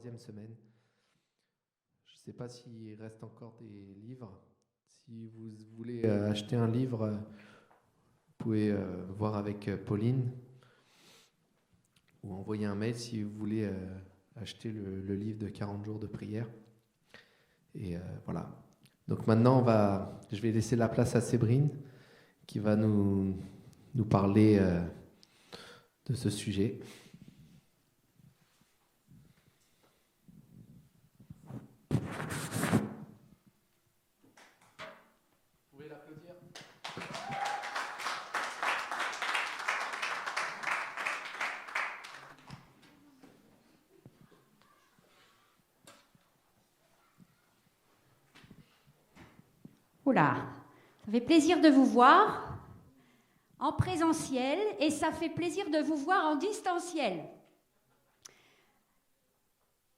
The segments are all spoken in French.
troisième semaine. Je ne sais pas s'il reste encore des livres. Si vous voulez acheter un livre, vous pouvez voir avec Pauline ou envoyer un mail si vous voulez acheter le livre de 40 jours de prière. Et voilà. Donc maintenant, je vais laisser la place à Sébrine qui va nous parler de ce sujet. Vous pouvez l'applaudir. Oula, ça fait plaisir de vous voir en présentiel et ça fait plaisir de vous voir en distanciel.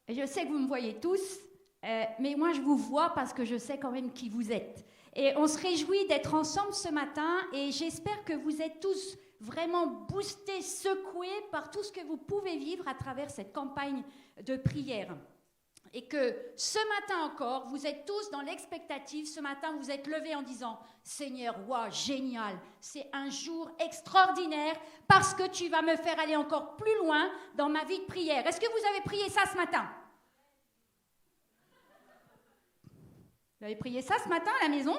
Je sais que vous me voyez tous, mais moi je vous vois parce que je sais quand même qui vous êtes. Et on se réjouit d'être ensemble ce matin et j'espère que vous êtes tous vraiment boostés, secoués par tout ce que vous pouvez vivre à travers cette campagne de prière. Et que ce matin encore, vous êtes tous dans l'expectative. Ce matin, vous êtes levés en disant « Seigneur, wow, génial, c'est un jour extraordinaire parce que tu vas me faire aller encore plus loin dans ma vie de prière. » Est-ce que vous avez prié ça ce matin? Vous avez prié ça ce matin à la maison?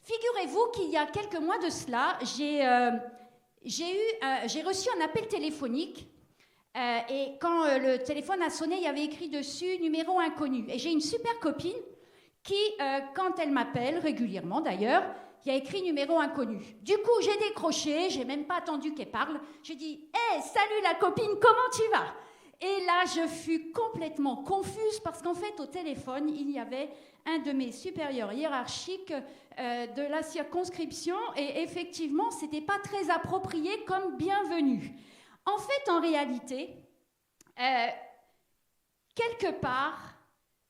Figurez-vous qu'il y a quelques mois de cela, j'ai reçu un appel téléphonique. Et quand le téléphone a sonné, il y avait écrit dessus « numéro inconnu ». Et j'ai une super copine qui, quand elle m'appelle, régulièrement d'ailleurs, il y a écrit « numéro inconnu ». Du coup, j'ai décroché, j'ai même pas attendu qu'elle parle. J'ai dit « Hey, salut la copine, comment tu vas ?» Et là, je fus complètement confuse parce qu'en fait, au téléphone, il y avait un de mes supérieurs hiérarchiques de la circonscription et effectivement, c'était pas très approprié comme bienvenue. En fait, en réalité, quelque part,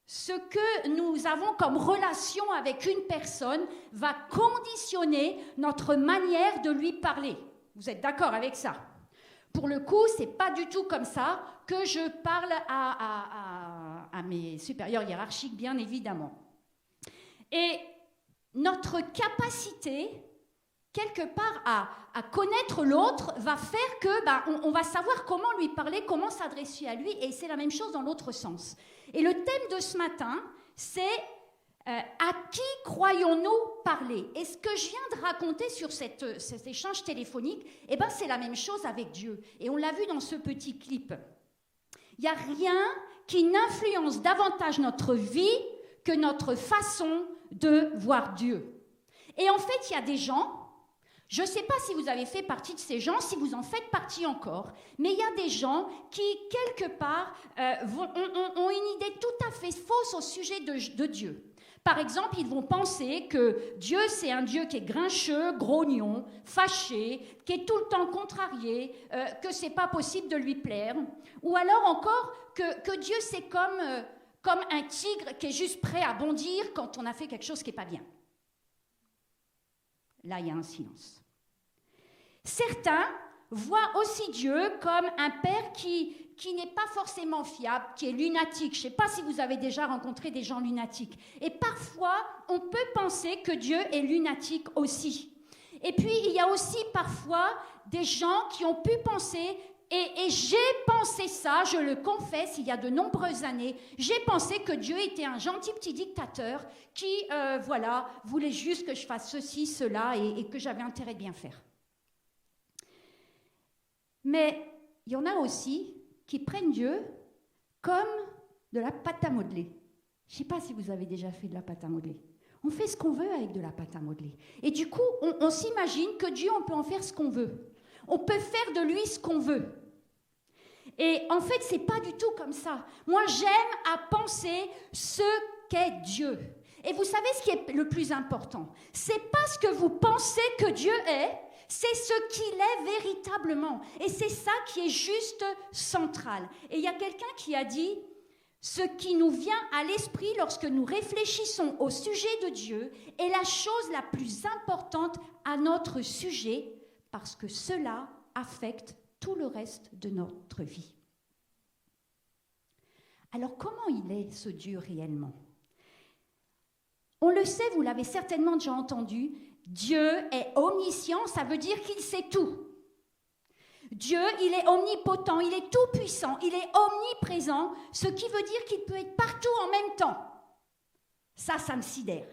ce que nous avons comme relation avec une personne va conditionner notre manière de lui parler. Vous êtes d'accord avec ça? Pour le coup, ce n'est pas du tout comme ça que je parle à mes supérieurs hiérarchiques, bien évidemment. Et notre capacité quelque part à connaître l'autre va faire que on va savoir comment lui parler, comment s'adresser à lui, et c'est la même chose dans l'autre sens. Et le thème de ce matin, c'est à qui croyons-nous parler? Et ce que je viens de raconter sur cet échange téléphonique, c'est la même chose avec Dieu. Et on l'a vu dans ce petit clip. Il n'y a rien qui n'influence davantage notre vie que notre façon de voir Dieu. Et en fait, il y a des gens, je ne sais pas si vous avez fait partie de ces gens, si vous en faites partie encore, mais il y a des gens qui, quelque part, ont une idée tout à fait fausse au sujet de Dieu. Par exemple, ils vont penser que Dieu, c'est un Dieu qui est grincheux, grognon, fâché, qui est tout le temps contrarié, que ce n'est pas possible de lui plaire. Ou alors encore que Dieu, c'est comme un tigre qui est juste prêt à bondir quand on a fait quelque chose qui n'est pas bien. Là, il y a un silence. Certains voient aussi Dieu comme un père qui n'est pas forcément fiable, qui est lunatique. Je ne sais pas si vous avez déjà rencontré des gens lunatiques. Et parfois, on peut penser que Dieu est lunatique aussi. Et puis, il y a aussi parfois des gens qui ont pu penser, et j'ai pensé ça, je le confesse, il y a de nombreuses années, j'ai pensé que Dieu était un gentil petit dictateur qui, voulait juste que je fasse ceci, cela, et que j'avais intérêt de bien faire. Mais il y en a aussi qui prennent Dieu comme de la pâte à modeler. Je ne sais pas si vous avez déjà fait de la pâte à modeler. On fait ce qu'on veut avec de la pâte à modeler. Et du coup, on s'imagine que Dieu, on peut en faire ce qu'on veut. On peut faire de lui ce qu'on veut. Et en fait, ce n'est pas du tout comme ça. Moi, j'aime à penser ce qu'est Dieu. Et vous savez ce qui est le plus important? Ce n'est pas ce que vous pensez que Dieu est, c'est ce qu'il est véritablement. Et c'est ça qui est juste central. Et il y a quelqu'un qui a dit, ce qui nous vient à l'esprit lorsque nous réfléchissons au sujet de Dieu est la chose la plus importante à notre sujet, parce que cela affecte tout le reste de notre vie. Alors comment il est ce Dieu réellement? On le sait, vous l'avez certainement déjà entendu, Dieu est omniscient, ça veut dire qu'il sait tout. Dieu, il est omnipotent, il est tout puissant, il est omniprésent, ce qui veut dire qu'il peut être partout en même temps. Ça me sidère.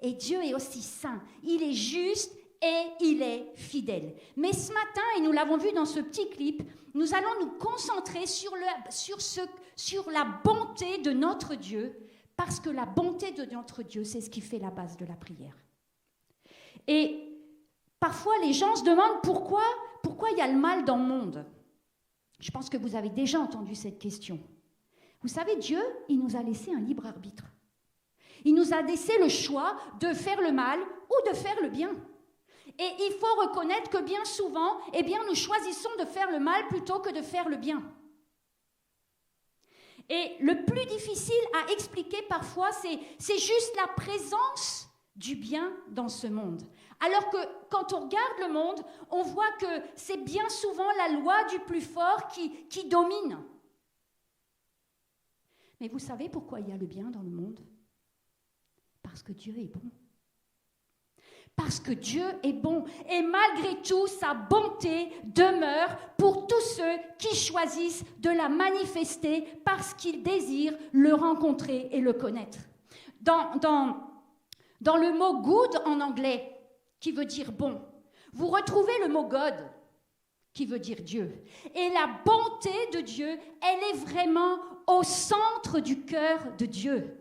Et Dieu est aussi saint, il est juste et il est fidèle. Mais ce matin, et nous l'avons vu dans ce petit clip, nous allons nous concentrer sur la bonté de notre Dieu, parce que la bonté de notre Dieu, c'est ce qui fait la base de la prière. Et parfois, les gens se demandent pourquoi il y a le mal dans le monde. Je pense que vous avez déjà entendu cette question. Vous savez, Dieu, il nous a laissé un libre arbitre. Il nous a laissé le choix de faire le mal ou de faire le bien. Et il faut reconnaître que bien souvent, nous choisissons de faire le mal plutôt que de faire le bien. Et le plus difficile à expliquer parfois, c'est juste la présence du bien dans ce monde. Alors que quand on regarde le monde, on voit que c'est bien souvent la loi du plus fort qui domine. Mais vous savez pourquoi il y a le bien dans le monde? Parce que Dieu est bon. Parce que Dieu est bon. Et malgré tout, sa bonté demeure pour tous ceux qui choisissent de la manifester parce qu'ils désirent le rencontrer et le connaître. Dans le mot « good » en anglais, qui veut dire « bon », vous retrouvez le mot « God », qui veut dire « Dieu ». Et la bonté de Dieu, elle est vraiment au centre du cœur de Dieu.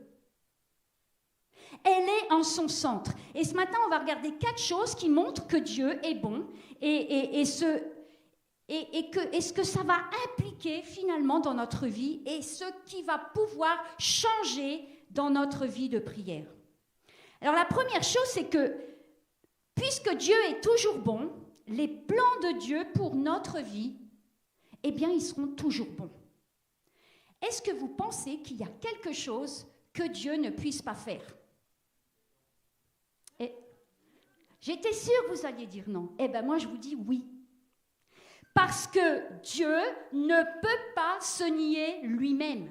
Elle est en son centre. Et ce matin, on va regarder 4 choses qui montrent que Dieu est bon et ce que ça va impliquer finalement dans notre vie et ce qui va pouvoir changer dans notre vie de prière. Alors la première chose, c'est que puisque Dieu est toujours bon, les plans de Dieu pour notre vie, ils seront toujours bons. Est-ce que vous pensez qu'il y a quelque chose que Dieu ne puisse pas faire? J'étais sûre que vous alliez dire non. Moi, je vous dis oui. Parce que Dieu ne peut pas se nier lui-même.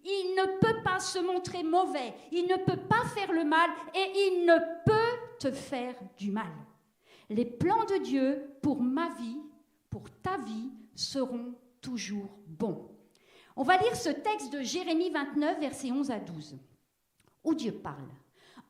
Il ne peut pas se montrer mauvais. Il ne peut pas faire le mal et il ne peut te faire du mal. Les plans de Dieu pour ma vie, pour ta vie, seront toujours bons. On va lire ce texte de Jérémie 29, versets 11 à 12, où Dieu parle.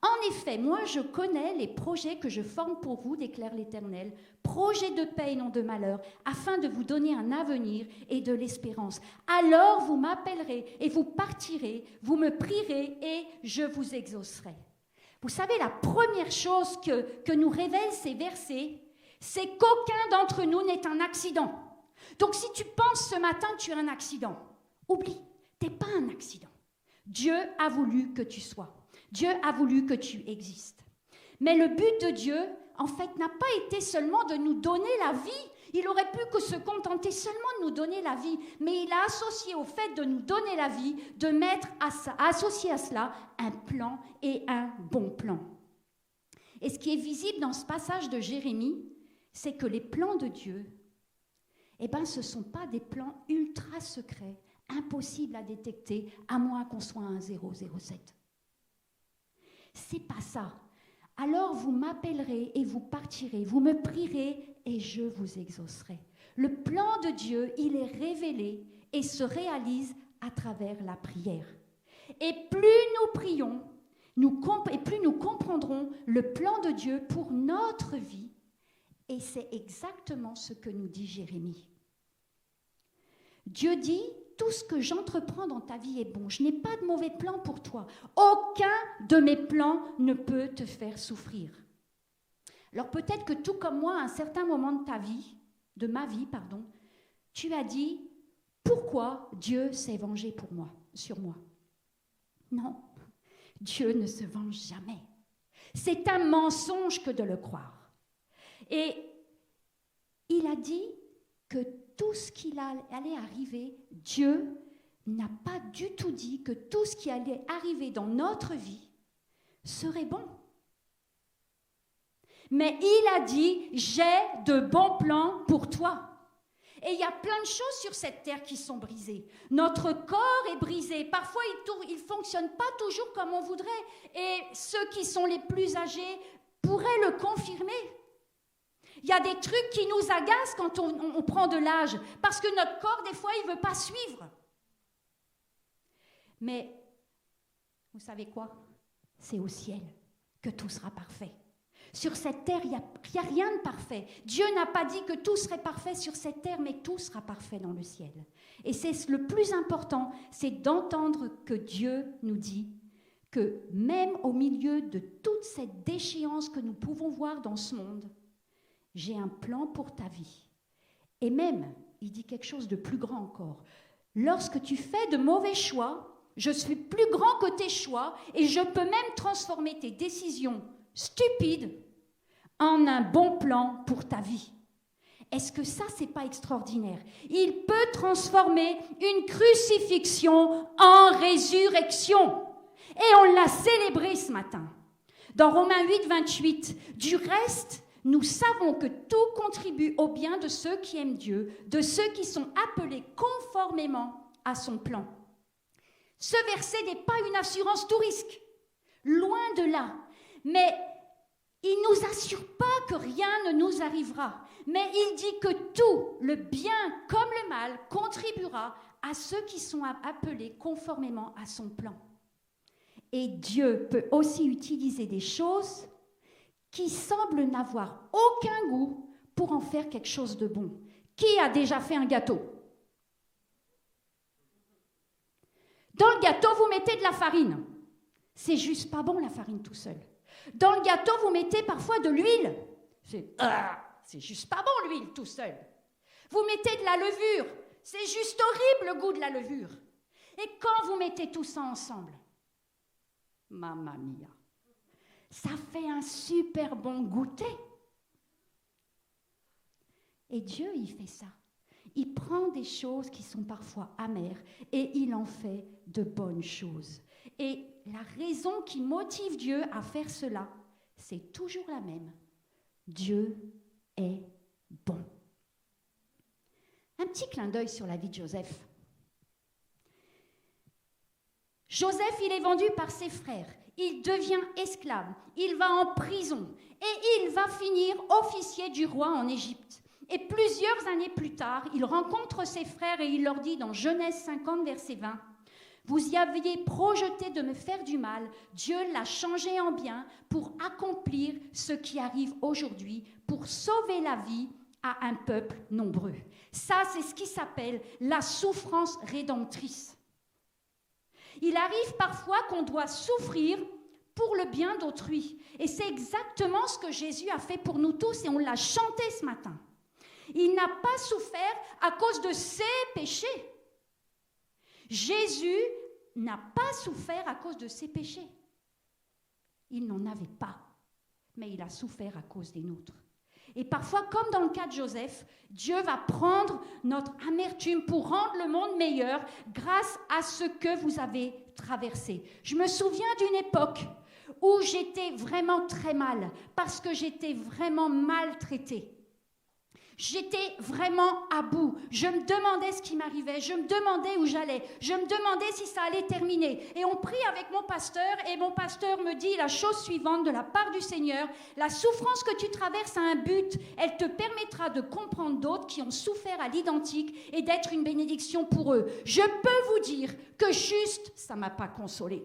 En effet, moi je connais les projets que je forme pour vous, déclare l'Éternel, projets de paix et non de malheur, afin de vous donner un avenir et de l'espérance. Alors vous m'appellerez et vous partirez, vous me prierez et je vous exaucerai. Vous savez, la première chose que nous révèlent ces versets, c'est qu'aucun d'entre nous n'est un accident. Donc si tu penses ce matin que tu es un accident, oublie, tu n'es pas un accident. Dieu a voulu que tu sois. Dieu a voulu que tu existes. Mais le but de Dieu, en fait, n'a pas été seulement de nous donner la vie. Il aurait pu que se contenter seulement de nous donner la vie. Mais il a associé au fait de nous donner la vie, de mettre associé à cela un plan et un bon plan. Et ce qui est visible dans ce passage de Jérémie, c'est que les plans de Dieu, ce ne sont pas des plans ultra secrets, impossibles à détecter, à moins qu'on soit un 007. C'est pas ça. Alors vous m'appellerez et vous partirez, vous me prierez et je vous exaucerai. Le plan de Dieu, il est révélé et se réalise à travers la prière. Et plus nous prions, et plus nous comprendrons le plan de Dieu pour notre vie. Et c'est exactement ce que nous dit Jérémie. Dieu dit: tout ce que j'entreprends dans ta vie est bon. Je n'ai pas de mauvais plan pour toi. Aucun de mes plans ne peut te faire souffrir. Alors peut-être que tout comme moi, à un certain moment de ma vie, tu as dit: pourquoi Dieu s'est vengé sur moi? Non, Dieu ne se venge jamais. C'est un mensonge que de le croire. Et il a dit que tout ce qui allait arriver, Dieu n'a pas du tout dit que tout ce qui allait arriver dans notre vie serait bon. Mais il a dit: j'ai de bons plans pour toi. Et il y a plein de choses sur cette terre qui sont brisées. Notre corps est brisé. Parfois, il ne fonctionne pas toujours comme on voudrait. Et ceux qui sont les plus âgés pourraient le confirmer. Il y a des trucs qui nous agacent quand on prend de l'âge, parce que notre corps, des fois, il ne veut pas suivre. Mais, vous savez quoi? C'est au ciel que tout sera parfait. Sur cette terre, il n'y a rien de parfait. Dieu n'a pas dit que tout serait parfait sur cette terre, mais tout sera parfait dans le ciel. Et c'est le plus important, c'est d'entendre que Dieu nous dit que même au milieu de toute cette déchéance que nous pouvons voir dans ce monde, j'ai un plan pour ta vie. Et même, il dit quelque chose de plus grand encore. Lorsque tu fais de mauvais choix, je suis plus grand que tes choix et je peux même transformer tes décisions stupides en un bon plan pour ta vie. Est-ce que ça, c'est pas extraordinaire? Il peut transformer une crucifixion en résurrection. Et on l'a célébré ce matin. Dans Romains 8, 28, du reste, nous savons que tout contribue au bien de ceux qui aiment Dieu, de ceux qui sont appelés conformément à son plan. Ce verset n'est pas une assurance tout risque, loin de là. Mais il ne nous assure pas que rien ne nous arrivera. Mais il dit que tout, le bien comme le mal, contribuera à ceux qui sont appelés conformément à son plan. Et Dieu peut aussi utiliser des choses qui semblent n'avoir aucun goût pour en faire quelque chose de bon. Qui a déjà fait un gâteau? Dans le gâteau, vous mettez de la farine. C'est juste pas bon, la farine tout seul. Dans le gâteau, vous mettez parfois de l'huile. C'est juste pas bon, l'huile tout seul. Vous mettez de la levure. C'est juste horrible, le goût de la levure. Et quand vous mettez tout ça ensemble, mamma mia, ça fait un super bon goûter. Et Dieu, il fait ça. Il prend des choses qui sont parfois amères et il en fait de bonnes choses. Et la raison qui motive Dieu à faire cela, c'est toujours la même. Dieu est bon. Un petit clin d'œil sur la vie de Joseph. Joseph, il est vendu par ses frères. Il devient esclave. Il va en prison. Et il va finir officier du roi en Égypte. Et plusieurs années plus tard, il rencontre ses frères et il leur dit dans Genèse 50, verset 20, « Vous y aviez projeté de me faire du mal, Dieu l'a changé en bien pour accomplir ce qui arrive aujourd'hui, pour sauver la vie à un peuple nombreux. » Ça, c'est ce qui s'appelle la souffrance rédemptrice. Il arrive parfois qu'on doit souffrir pour le bien d'autrui. Et c'est exactement ce que Jésus a fait pour nous tous et on l'a chanté ce matin. Il n'a pas souffert à cause de ses péchés. Jésus n'a pas souffert à cause de ses péchés. Il n'en avait pas, mais il a souffert à cause des nôtres. Et parfois, comme dans le cas de Joseph, Dieu va prendre notre amertume pour rendre le monde meilleur grâce à ce que vous avez traversé. Je me souviens d'une époque où j'étais vraiment très mal, parce que j'étais vraiment maltraitée. J'étais vraiment à bout. Je me demandais ce qui m'arrivait. Je me demandais où j'allais. Je me demandais si ça allait terminer. Et on prie avec mon pasteur et mon pasteur me dit la chose suivante de la part du Seigneur. La souffrance que tu traverses a un but. Elle te permettra de comprendre d'autres qui ont souffert à l'identique et d'être une bénédiction pour eux. Je peux vous dire que juste, ça ne m'a pas consolée.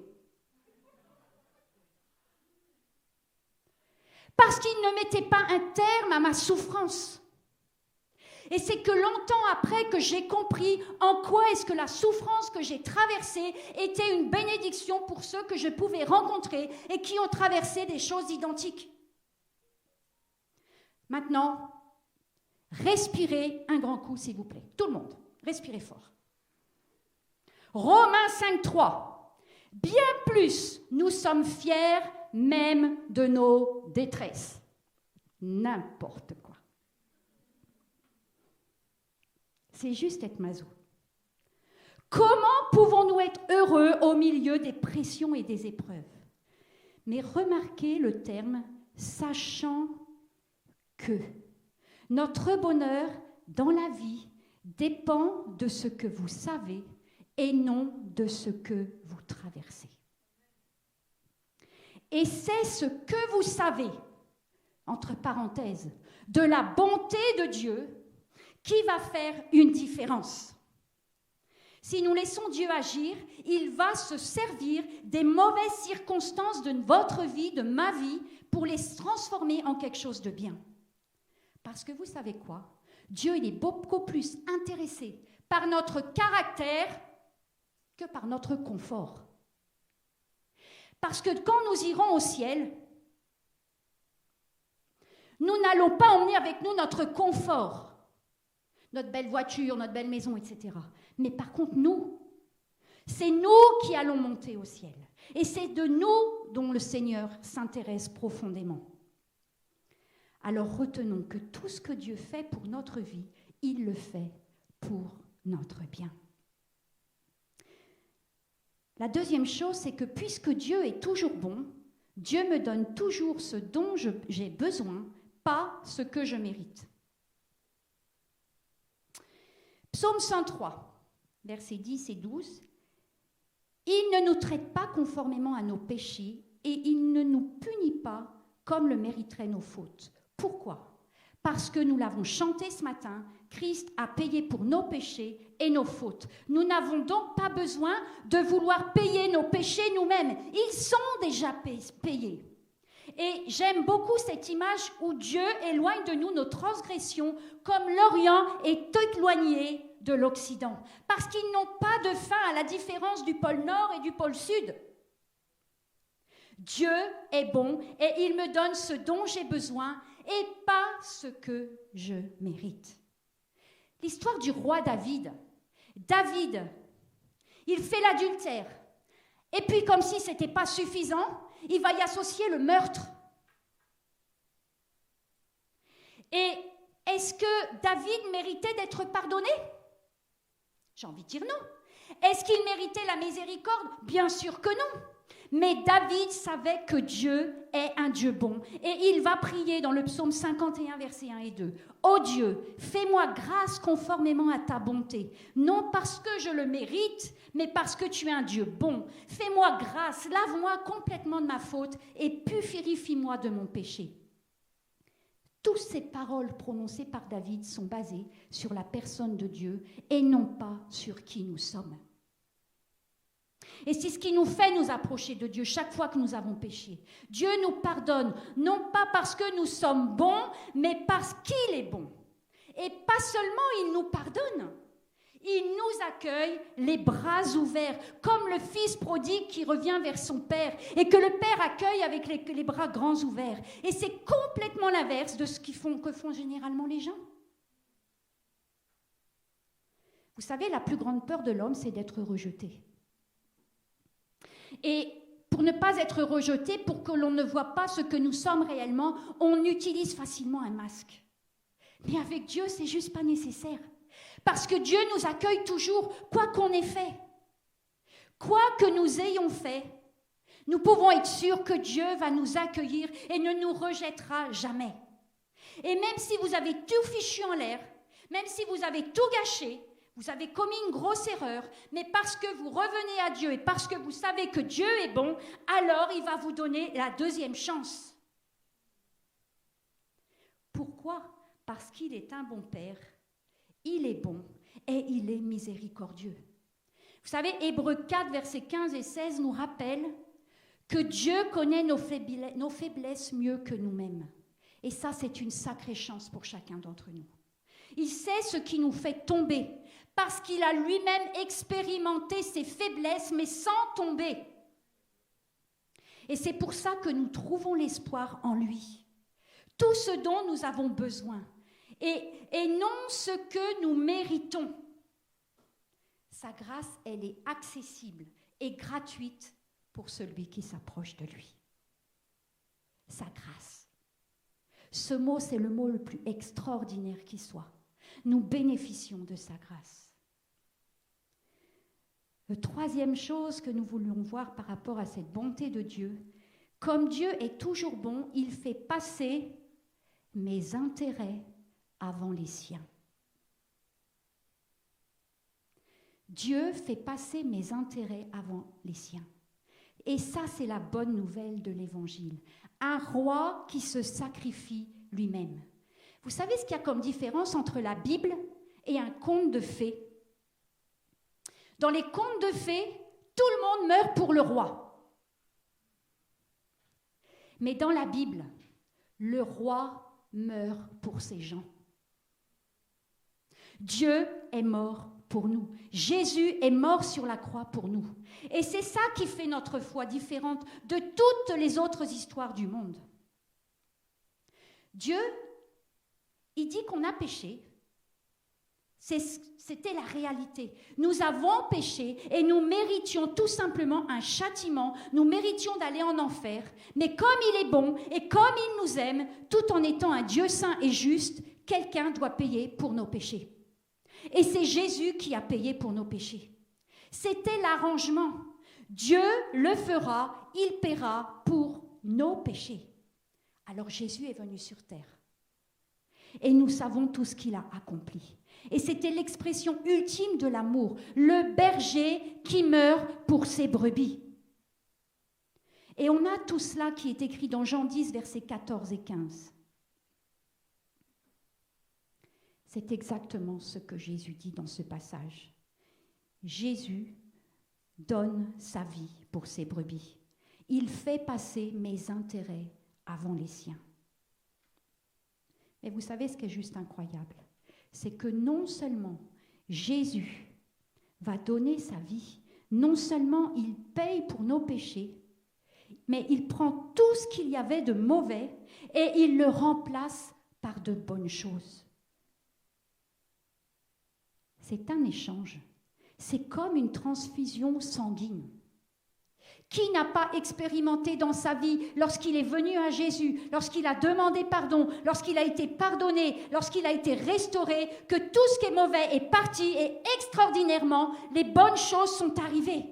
Parce qu'il ne mettait pas un terme à ma souffrance. Et c'est que longtemps après que j'ai compris en quoi est-ce que la souffrance que j'ai traversée était une bénédiction pour ceux que je pouvais rencontrer et qui ont traversé des choses identiques. Maintenant, respirez un grand coup, s'il vous plaît. Tout le monde, respirez fort. Romains 5.3. Bien plus, nous sommes fiers même de nos détresses. N'importe quoi. C'est juste être maso. Comment pouvons-nous être heureux au milieu des pressions et des épreuves? Mais remarquez le terme « sachant que ». Notre bonheur dans la vie dépend de ce que vous savez et non de ce que vous traversez. Et c'est ce que vous savez, entre parenthèses, de la bonté de Dieu qui va faire une différence. Si nous laissons Dieu agir, il va se servir des mauvaises circonstances de votre vie, de ma vie, pour les transformer en quelque chose de bien. Parce que vous savez quoi? Dieu, il est beaucoup plus intéressé par notre caractère que par notre confort. Parce que quand nous irons au ciel, nous n'allons pas emmener avec nous notre confort, notre belle voiture, notre belle maison, etc. Mais par contre, nous, c'est nous qui allons monter au ciel. Et c'est de nous dont le Seigneur s'intéresse profondément. Alors retenons que tout ce que Dieu fait pour notre vie, il le fait pour notre bien. La deuxième chose, c'est que puisque Dieu est toujours bon, Dieu me donne toujours ce dont j'ai besoin, pas ce que je mérite. Psaume 103, versets 10 et 12. « Il ne nous traite pas conformément à nos péchés et il ne nous punit pas comme le mériteraient nos fautes. » Pourquoi? Parce que nous l'avons chanté ce matin, Christ a payé pour nos péchés et nos fautes. Nous n'avons donc pas besoin de vouloir payer nos péchés nous-mêmes. Ils sont déjà payés. Et j'aime beaucoup cette image où Dieu éloigne de nous nos transgressions comme l'Orient est éloigné de l'Occident. Parce qu'ils n'ont pas de fin à la différence du pôle Nord et du pôle Sud. Dieu est bon et il me donne ce dont j'ai besoin et pas ce que je mérite. L'histoire du roi David. David, il fait l'adultère. Et puis, comme si ce n'était pas suffisant, il va y associer le meurtre. Et est-ce que David méritait d'être pardonné? J'ai envie de dire non. Est-ce qu'il méritait la miséricorde? Bien sûr que non. Mais David savait que Dieu est un Dieu bon. Et il va prier dans le psaume 51, versets 1 et 2. « Ô Dieu, fais-moi grâce conformément à ta bonté, non parce que je le mérite, mais parce que tu es un Dieu bon. Fais-moi grâce, lave-moi complètement de ma faute et purifie-moi de mon péché. » Toutes ces paroles prononcées par David sont basées sur la personne de Dieu et non pas sur qui nous sommes. Et c'est ce qui nous fait nous approcher de Dieu chaque fois que nous avons péché. Dieu nous pardonne, non pas parce que nous sommes bons, mais parce qu'il est bon. Et pas seulement il nous pardonne, il nous accueille les bras ouverts, comme le fils prodigue qui revient vers son père, et que le père accueille avec les bras grands ouverts. Et c'est complètement l'inverse de ce que font généralement les gens. Vous savez, la plus grande peur de l'homme, c'est d'être rejeté. Et pour ne pas être rejeté, pour que l'on ne voit pas ce que nous sommes réellement, on utilise facilement un masque. Mais avec Dieu, c'est juste pas nécessaire. Parce que Dieu nous accueille toujours, quoi qu'on ait fait. Quoi que nous ayons fait, nous pouvons être sûrs que Dieu va nous accueillir et ne nous rejettera jamais. Et même si vous avez tout fichu en l'air, même si vous avez tout gâché, vous avez commis une grosse erreur, mais parce que vous revenez à Dieu et parce que vous savez que Dieu est bon, alors il va vous donner la deuxième chance. Pourquoi? Parce qu'il est un bon Père, il est bon et il est miséricordieux. Vous savez, Hébreux 4, versets 15 et 16 nous rappellent que Dieu connaît nos faiblesses mieux que nous-mêmes. Et ça, c'est une sacrée chance pour chacun d'entre nous. Il sait ce qui nous fait tomber, parce qu'il a lui-même expérimenté ses faiblesses, mais sans tomber. Et c'est pour ça que nous trouvons l'espoir en lui. Tout ce dont nous avons besoin, et non ce que nous méritons. Sa grâce, elle est accessible et gratuite pour celui qui s'approche de lui. Sa grâce. Ce mot, c'est le mot le plus extraordinaire qui soit. Nous bénéficions de sa grâce. La troisième chose que nous voulions voir par rapport à cette bonté de Dieu, comme Dieu est toujours bon, il fait passer mes intérêts avant les siens. Dieu fait passer mes intérêts avant les siens. Et ça, c'est la bonne nouvelle de l'Évangile. Un roi qui se sacrifie lui-même. Vous savez ce qu'il y a comme différence entre la Bible et un conte de fées? Dans les contes de fées, tout le monde meurt pour le roi. Mais dans la Bible, le roi meurt pour ses gens. Dieu est mort pour nous. Jésus est mort sur la croix pour nous. Et c'est ça qui fait notre foi différente de toutes les autres histoires du monde. Dieu, il dit qu'on a péché. C'était la réalité. Nous avons péché et nous méritions tout simplement un châtiment. Nous méritions d'aller en enfer. Mais comme il est bon et comme il nous aime, tout en étant un Dieu saint et juste, quelqu'un doit payer pour nos péchés. Et c'est Jésus qui a payé pour nos péchés. C'était l'arrangement. Dieu le fera, il paiera pour nos péchés. Alors Jésus est venu sur terre. Et nous savons tout ce qu'il a accompli. Et c'était l'expression ultime de l'amour, le berger qui meurt pour ses brebis. Et on a tout cela qui est écrit dans Jean 10, versets 14 et 15. C'est exactement ce que Jésus dit dans ce passage. Jésus donne sa vie pour ses brebis. Il fait passer mes intérêts avant les siens. Mais vous savez ce qui est juste incroyable? C'est que non seulement Jésus va donner sa vie, non seulement il paye pour nos péchés, mais il prend tout ce qu'il y avait de mauvais et il le remplace par de bonnes choses. C'est un échange. C'est comme une transfusion sanguine. Qui n'a pas expérimenté dans sa vie, lorsqu'il est venu à Jésus, lorsqu'il a demandé pardon, lorsqu'il a été pardonné, lorsqu'il a été restauré, que tout ce qui est mauvais est parti et extraordinairement, les bonnes choses sont arrivées.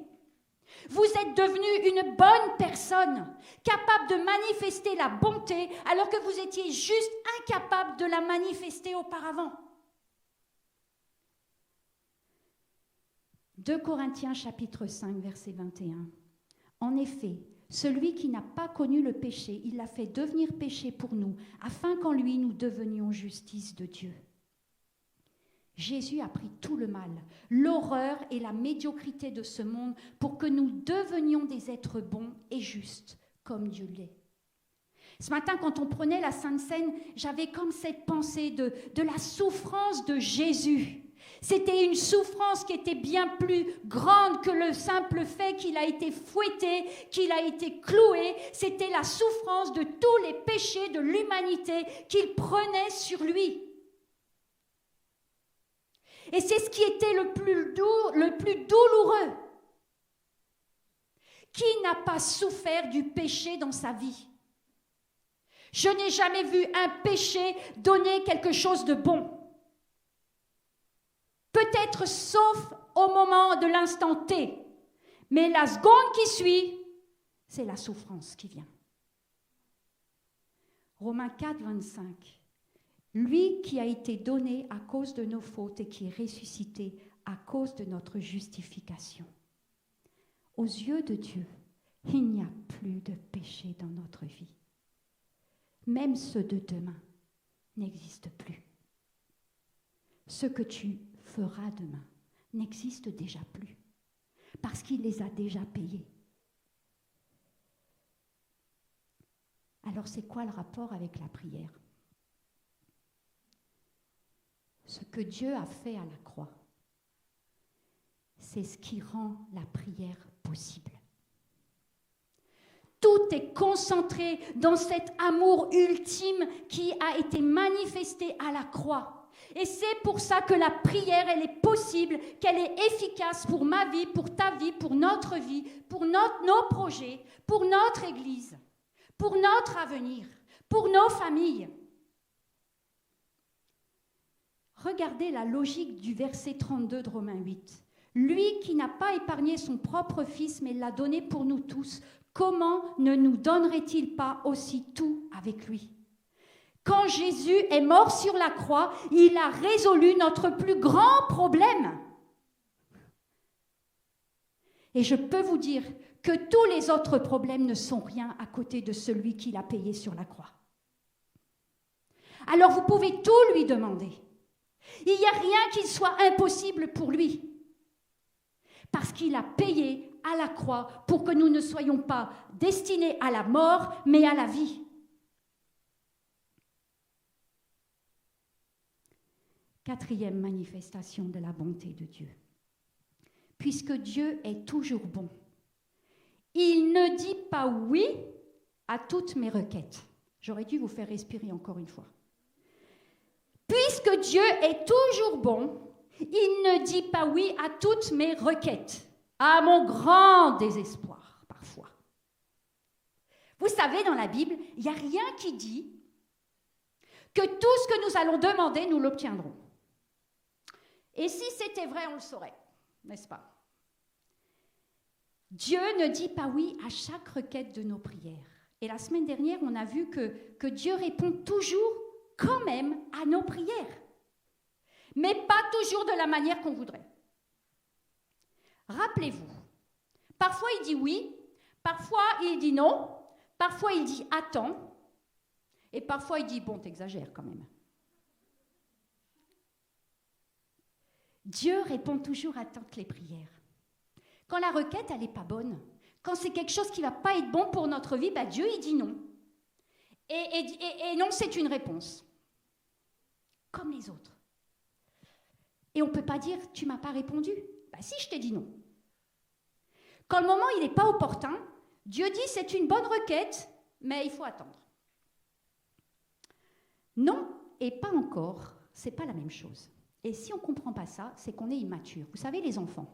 Vous êtes devenu une bonne personne, capable de manifester la bonté, alors que vous étiez juste incapable de la manifester auparavant. 2 Corinthiens chapitre 5, verset 21. En effet, celui qui n'a pas connu le péché, il l'a fait devenir péché pour nous, afin qu'en lui nous devenions justice de Dieu. Jésus a pris tout le mal, l'horreur et la médiocrité de ce monde pour que nous devenions des êtres bons et justes, comme Dieu l'est. Ce matin, quand on prenait la Sainte Seine, j'avais comme cette pensée de la souffrance de Jésus. C'était une souffrance qui était bien plus grande que le simple fait qu'il a été fouetté, qu'il a été cloué. C'était la souffrance de tous les péchés de l'humanité qu'il prenait sur lui. Et c'est ce qui était le plus douloureux. Qui n'a pas souffert du péché dans sa vie? Je n'ai jamais vu un péché donner quelque chose de bon. Peut-être sauf au moment de l'instant T. Mais la seconde qui suit, c'est la souffrance qui vient. Romains 4, 25. Lui qui a été donné à cause de nos fautes et qui est ressuscité à cause de notre justification. Aux yeux de Dieu, il n'y a plus de péché dans notre vie. Même ceux de demain n'existent plus. Ce que tu feras demain n'existe déjà plus, parce qu'il les a déjà payés. Alors c'est quoi le rapport avec la prière? Ce que Dieu a fait à la croix, c'est ce qui rend la prière possible. Tout est concentré dans cet amour ultime qui a été manifesté à la croix. Et c'est pour ça que la prière, elle est possible, qu'elle est efficace pour ma vie, pour ta vie, pour notre vie, pour nos projets, pour notre Église, pour notre avenir, pour nos familles. Regardez la logique du verset 32 de Romains 8. Lui qui n'a pas épargné son propre Fils, mais l'a donné pour nous tous, comment ne nous donnerait-il pas aussi tout avec lui? Quand Jésus est mort sur la croix, il a résolu notre plus grand problème. Et je peux vous dire que tous les autres problèmes ne sont rien à côté de celui qui l'a payé sur la croix. Alors vous pouvez tout lui demander. Il n'y a rien qui soit impossible pour lui. Parce qu'il a payé à la croix pour que nous ne soyons pas destinés à la mort, mais à la vie. Quatrième manifestation de la bonté de Dieu. Puisque Dieu est toujours bon, il ne dit pas oui à toutes mes requêtes. J'aurais dû vous faire respirer encore une fois. Puisque Dieu est toujours bon, il ne dit pas oui à toutes mes requêtes, à mon grand désespoir parfois. Vous savez, dans la Bible, il n'y a rien qui dit que tout ce que nous allons demander, nous l'obtiendrons. Et si c'était vrai, on le saurait, n'est-ce pas? Dieu ne dit pas oui à chaque requête de nos prières. Et la semaine dernière, on a vu que Dieu répond toujours quand même à nos prières. Mais pas toujours de la manière qu'on voudrait. Rappelez-vous, parfois il dit oui, parfois il dit non, parfois il dit attends, et parfois il dit bon, t'exagères quand même. Dieu répond toujours à toutes les prières. Quand la requête, elle n'est pas bonne, quand c'est quelque chose qui ne va pas être bon pour notre vie, ben Dieu, il dit non. Et non, c'est une réponse. Comme les autres. Et on ne peut pas dire, tu ne m'as pas répondu. Ben si, je t'ai dit non. Quand le moment, il n'est pas opportun, Dieu dit, c'est une bonne requête, mais il faut attendre. Non et pas encore, ce n'est pas la même chose. Et si on ne comprend pas ça, c'est qu'on est immature. Vous savez, les enfants,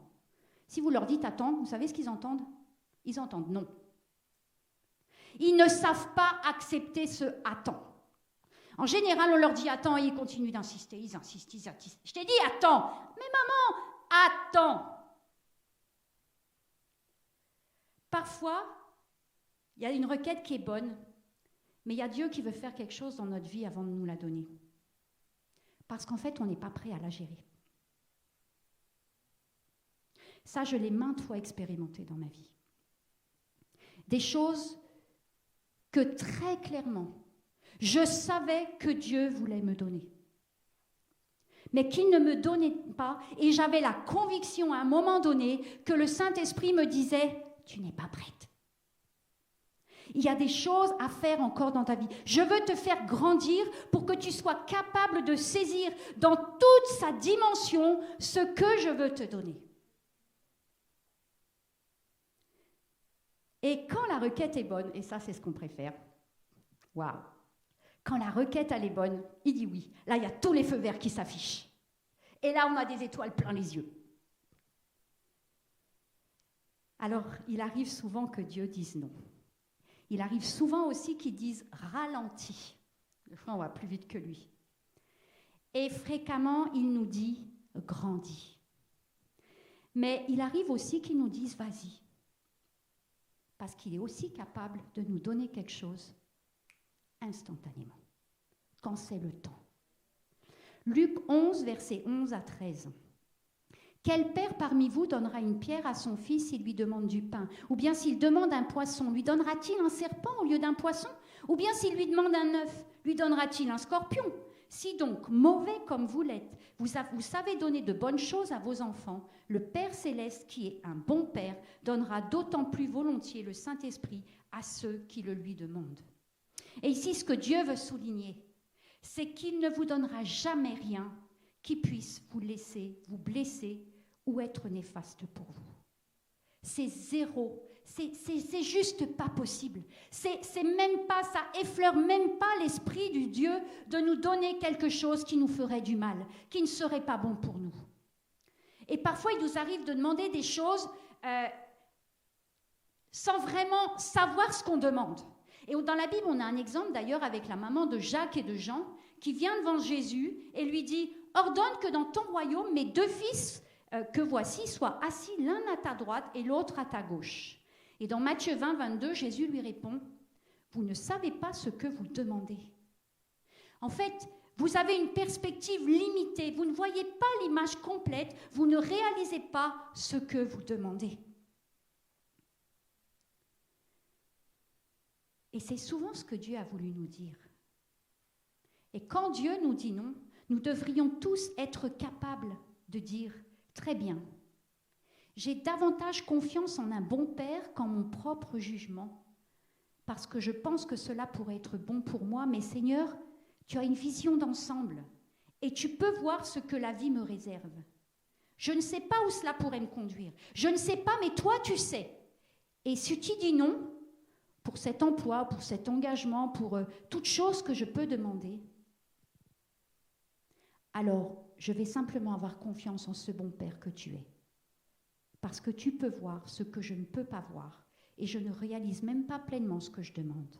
si vous leur dites attends, vous savez ce qu'ils entendent? Ils entendent non. Ils ne savent pas accepter ce attends. En général, on leur dit attends et ils continuent d'insister, ils insistent. Je t'ai dit attends, mais maman, attends. Parfois, il y a une requête qui est bonne, mais il y a Dieu qui veut faire quelque chose dans notre vie avant de nous la donner. Parce qu'en fait, on n'est pas prêt à la gérer. Ça, je l'ai maintes fois expérimenté dans ma vie. Des choses que très clairement, je savais que Dieu voulait me donner. Mais qu'il ne me donnait pas, et j'avais la conviction à un moment donné que le Saint-Esprit me disait « Tu n'es pas prête ». Il y a des choses à faire encore dans ta vie. Je veux te faire grandir pour que tu sois capable de saisir dans toute sa dimension ce que je veux te donner. Et quand la requête est bonne, et ça c'est ce qu'on préfère, waouh, quand la requête elle est bonne, il dit oui. Là il y a tous les feux verts qui s'affichent. Et là on a des étoiles plein les yeux. Alors il arrive souvent que Dieu dise non. Il arrive souvent aussi qu'il dise ralentis. Des fois on va plus vite que lui. Et fréquemment il nous dit grandis. Mais il arrive aussi qu'il nous dise vas-y. Parce qu'il est aussi capable de nous donner quelque chose instantanément, quand c'est le temps. Luc 11, versets 11 à 13. Quel père parmi vous donnera une pierre à son fils s'il lui demande du pain? Ou bien s'il demande un poisson, lui donnera-t-il un serpent au lieu d'un poisson? Ou bien s'il lui demande un œuf, lui donnera-t-il un scorpion? Si donc, mauvais comme vous l'êtes, vous savez donner de bonnes choses à vos enfants, le Père Céleste, qui est un bon Père, donnera d'autant plus volontiers le Saint-Esprit à ceux qui le lui demandent. Et ici, ce que Dieu veut souligner, c'est qu'il ne vous donnera jamais rien qui puisse vous laisser, vous blesser ou être néfaste pour vous. C'est zéro. C'est juste pas possible. C'est même pas, ça effleure même pas l'esprit du Dieu de nous donner quelque chose qui nous ferait du mal, qui ne serait pas bon pour nous. Et parfois, il nous arrive de demander des choses sans vraiment savoir ce qu'on demande. Et dans la Bible, on a un exemple d'ailleurs avec la maman de Jacques et de Jean qui vient devant Jésus et lui dit « Ordonne que dans ton royaume, mes deux fils que voici soient assis l'un à ta droite et l'autre à ta gauche. » Et dans Matthieu 20, 22, Jésus lui répond « Vous ne savez pas ce que vous demandez. » En fait, vous avez une perspective limitée, vous ne voyez pas l'image complète, vous ne réalisez pas ce que vous demandez. Et c'est souvent ce que Dieu a voulu nous dire. Et quand Dieu nous dit non, nous devrions tous être capables de dire « Très bien, j'ai davantage confiance en un bon père qu'en mon propre jugement, parce que je pense que cela pourrait être bon pour moi, mais Seigneur, tu as une vision d'ensemble et tu peux voir ce que la vie me réserve. Je ne sais pas où cela pourrait me conduire. Je ne sais pas, mais toi, tu sais. Et si tu dis non, pour cet emploi, pour cet engagement, pour toute chose que je peux demander, alors je vais simplement avoir confiance en ce bon Père que tu es. Parce que tu peux voir ce que je ne peux pas voir et je ne réalise même pas pleinement ce que je demande.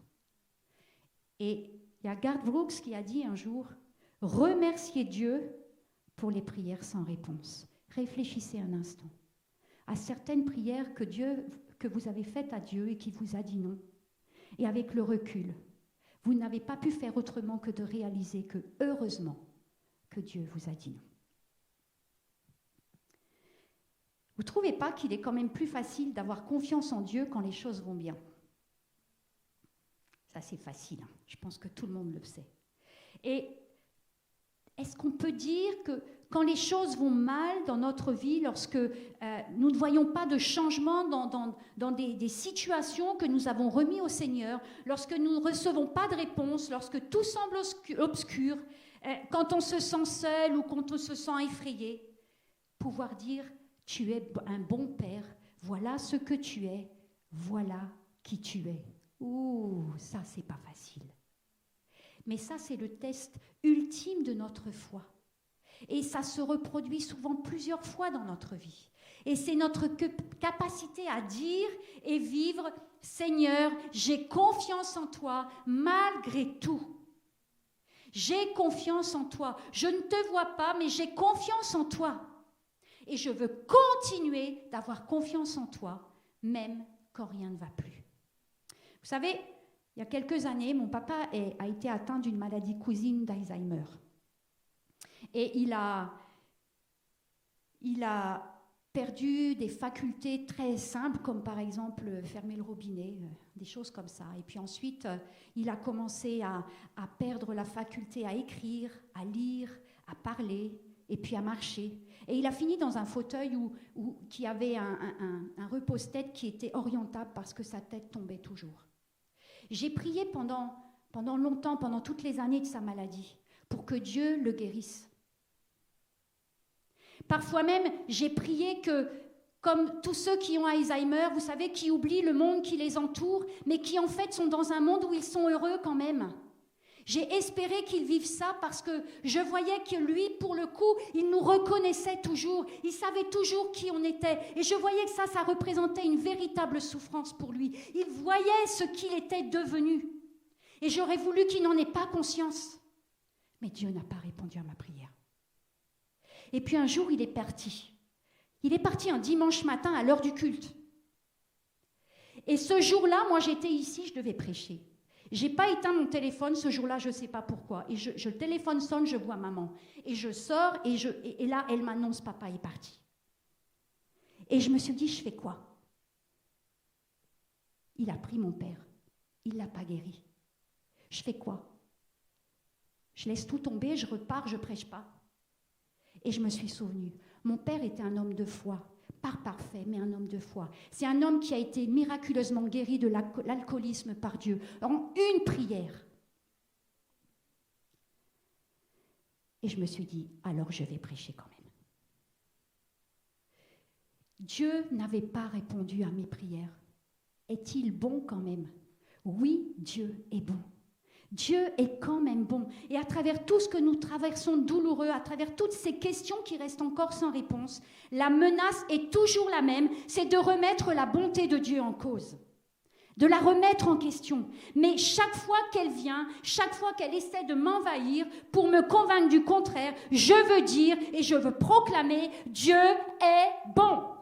Et il y a Garth Brooks qui a dit un jour « Remerciez Dieu pour les prières sans réponse ». Réfléchissez un instant à certaines prières que vous avez faites à Dieu et qui vous a dit non. Et avec le recul, vous n'avez pas pu faire autrement que de réaliser que, heureusement, que Dieu vous a dit non. Vous ne trouvez pas qu'il est quand même plus facile d'avoir confiance en Dieu quand les choses vont bien? Ça, c'est facile, hein. Je pense que tout le monde le sait. Et est-ce qu'on peut dire que quand les choses vont mal dans notre vie, lorsque nous ne voyons pas de changement dans des situations que nous avons remis au Seigneur, lorsque nous ne recevons pas de réponse, lorsque tout semble obscur, quand on se sent seul ou quand on se sent effrayé, pouvoir dire « Tu es un bon Père, voilà ce que tu es, voilà qui tu es ». Ouh, ça, c'est pas facile. Mais ça, c'est le test ultime de notre foi. Et ça se reproduit souvent plusieurs fois dans notre vie. Et c'est notre capacité à dire et vivre « Seigneur, j'ai confiance en toi malgré tout. J'ai confiance en toi. Je ne te vois pas, mais j'ai confiance en toi. Et je veux continuer d'avoir confiance en toi, même quand rien ne va plus. » Vous savez, il y a quelques années, mon papa a été atteint d'une maladie cousine d'Alzheimer. Et il a perdu des facultés très simples, comme par exemple fermer le robinet, des choses comme ça. Et puis ensuite, il a commencé à perdre la faculté à écrire, à lire, à parler, et puis à marcher. Et il a fini dans un fauteuil qui avait un repose-tête qui était orientable parce que sa tête tombait toujours. J'ai prié pendant longtemps, pendant toutes les années de sa maladie, pour que Dieu le guérisse. Parfois même, j'ai prié que, comme tous ceux qui ont Alzheimer, vous savez, qui oublient le monde qui les entoure, mais qui en fait sont dans un monde où ils sont heureux quand même. J'ai espéré qu'ils vivent ça parce que je voyais que lui, pour le coup, il nous reconnaissait toujours. Il savait toujours qui on était. Et je voyais que ça représentait une véritable souffrance pour lui. Il voyait ce qu'il était devenu. Et j'aurais voulu qu'il n'en ait pas conscience. Mais Dieu n'a pas répondu à ma prière. Et puis un jour, il est parti. Il est parti un dimanche matin à l'heure du culte. Et ce jour-là, moi j'étais ici, je devais prêcher. Je n'ai pas éteint mon téléphone ce jour-là, je ne sais pas pourquoi. Et le téléphone sonne, je vois maman. Et je sors et là, elle m'annonce, papa est parti. Et je me suis dit, je fais quoi? Il a pris mon père. Il ne l'a pas guéri. Je fais quoi? Je laisse tout tomber, je repars, je ne prêche pas. Et je me suis souvenue, mon père était un homme de foi, pas parfait, mais un homme de foi. C'est un homme qui a été miraculeusement guéri de l'alcoolisme par Dieu, en une prière. Et je me suis dit, alors je vais prêcher quand même. Dieu n'avait pas répondu à mes prières. Est-il bon quand même? Oui, Dieu est bon. Dieu est quand même bon. Et à travers tout ce que nous traversons douloureux, à travers toutes ces questions qui restent encore sans réponse, la menace est toujours la même, c'est de remettre la bonté de Dieu en cause, de la remettre en question. Mais chaque fois qu'elle vient, chaque fois qu'elle essaie de m'envahir pour me convaincre du contraire, je veux dire et je veux proclamer, Dieu est bon.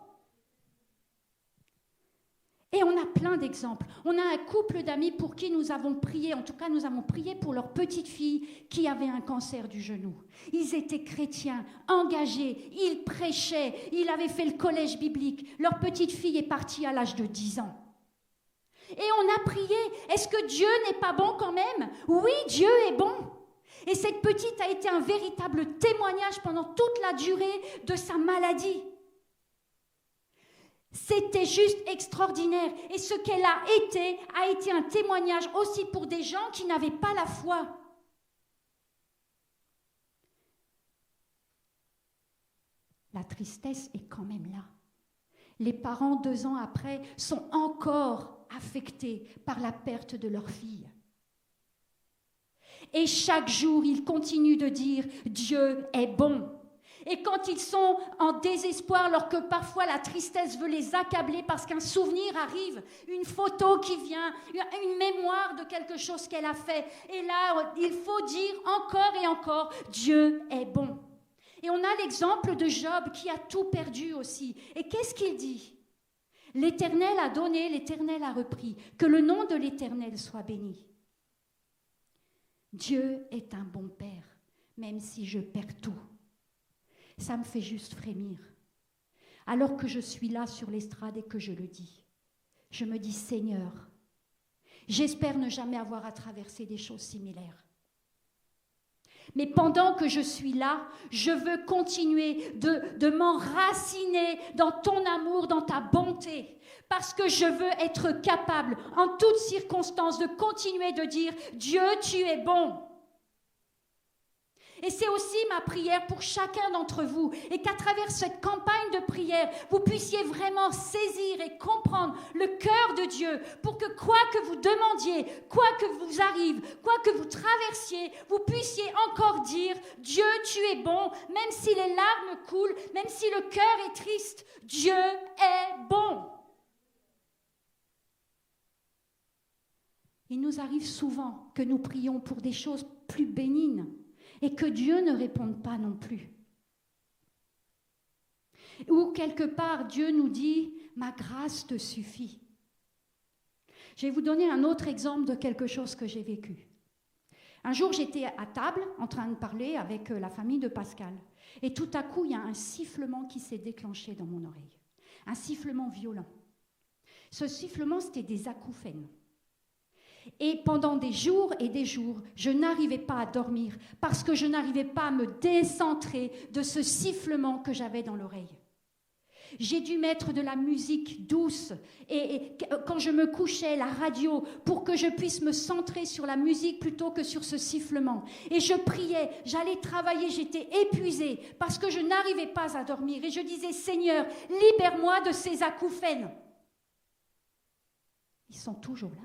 Et on a plein d'exemples. On a un couple d'amis pour qui nous avons prié, en tout cas nous avons prié pour leur petite fille qui avait un cancer du genou. Ils étaient chrétiens, engagés, ils prêchaient, ils avaient fait le collège biblique. Leur petite fille est partie à l'âge de 10 ans. Et on a prié. Est-ce que Dieu n'est pas bon quand même? Oui, Dieu est bon. Et cette petite a été un véritable témoignage pendant toute la durée de sa maladie. C'était juste extraordinaire. Et ce qu'elle a été un témoignage aussi pour des gens qui n'avaient pas la foi. La tristesse est quand même là. Les parents, 2 ans après, sont encore affectés par la perte de leur fille. Et chaque jour, ils continuent de dire « Dieu est bon ». Et quand ils sont en désespoir, alors que parfois la tristesse veut les accabler parce qu'un souvenir arrive, une photo qui vient, une mémoire de quelque chose qu'elle a fait. Et là, il faut dire encore et encore « Dieu est bon ». Et on a l'exemple de Job qui a tout perdu aussi. Et qu'est-ce qu'il dit? L'Éternel a donné, l'Éternel a repris. Que le nom de l'Éternel soit béni. Dieu est un bon Père, même si je perds tout. Ça me fait juste frémir. Alors que je suis là sur l'estrade et que je le dis, je me dis, Seigneur, j'espère ne jamais avoir à traverser des choses similaires. Mais pendant que je suis là, je veux continuer de m'enraciner dans ton amour, dans ta bonté, parce que je veux être capable, en toutes circonstances, de continuer de dire « Dieu, tu es bon ». Et c'est aussi ma prière pour chacun d'entre vous, et qu'à travers cette campagne de prière, vous puissiez vraiment saisir et comprendre le cœur de Dieu, pour que quoi que vous demandiez, quoi que vous arrive, quoi que vous traversiez, vous puissiez encore dire « Dieu, tu es bon », même si les larmes coulent, même si le cœur est triste, Dieu est bon. Il nous arrive souvent que nous prions pour des choses plus bénignes, et que Dieu ne réponde pas non plus. Ou quelque part, Dieu nous dit « Ma grâce te suffit ». Je vais vous donner un autre exemple de quelque chose que j'ai vécu. Un jour, j'étais à table en train de parler avec la famille de Pascal. Et tout à coup, il y a un sifflement qui s'est déclenché dans mon oreille. Un sifflement violent. Ce sifflement, c'était des acouphènes. Et pendant des jours et des jours, je n'arrivais pas à dormir parce que je n'arrivais pas à me décentrer de ce sifflement que j'avais dans l'oreille. J'ai dû mettre de la musique douce et quand je me couchais, la radio, pour que je puisse me centrer sur la musique plutôt que sur ce sifflement. Et je priais, j'allais travailler, j'étais épuisée parce que je n'arrivais pas à dormir. Et je disais, Seigneur, libère-moi de ces acouphènes. Ils sont toujours là.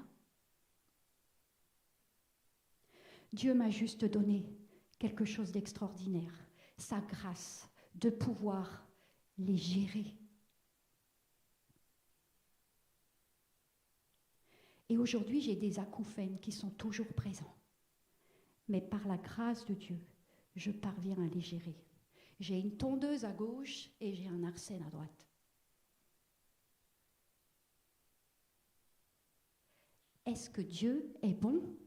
Dieu m'a juste donné quelque chose d'extraordinaire, sa grâce de pouvoir les gérer. Et aujourd'hui, j'ai des acouphènes qui sont toujours présents. Mais par la grâce de Dieu, je parviens à les gérer. J'ai une tondeuse à gauche et j'ai un arsène à droite. Est-ce que Dieu est bon ?